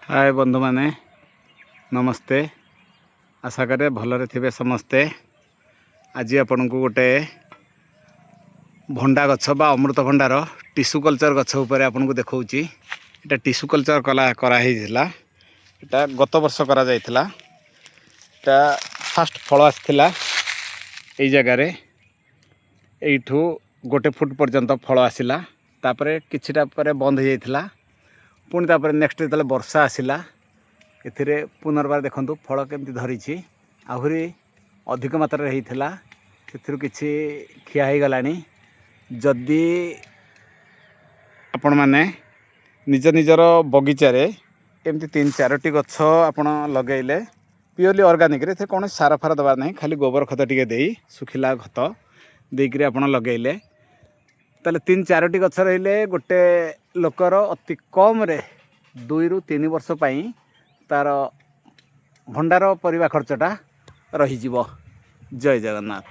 हाय बंधु माने नमस्ते। आशा करे भलरे थे समस्ते। आज आपण को गोटे भंडा गछ बा अमृतभंडार टिश्यू कल्चर गछ उपर आपन को देखौची। एटा टिश्यू कल्चर करा हेइथिला। एटा गत वर्ष करा जायथिला। एटा फास्ट फल आस्थिला एई जगह रे। एइठू गोटे फुट पर्यंत फल आसिला। तापरे किछिटा परे बंद हो जाइथिला। पुणी तापर नेक्स्ट जो वर्षा आसला ए पुनर्बार देखु फल केमती धरी आहरी अधिक मात्रा होता से किसी खिया हो गला। जदि आपण मैंने निज निजर बगीचार एमती 3-4टी गछ आपण लगेले प्योरली ऑर्गेनिक रे कौन सार फार दबार ना खाली गोबर खत टिके दे सुखिला खत देकर आप लगेले ताले 3-4टी गछ रहिले गोटे लोकर अति कम रे 2-3 वर्ष पाई तार भंडार परिवा खर्चटा रही जीवो। जय जगन्नाथ।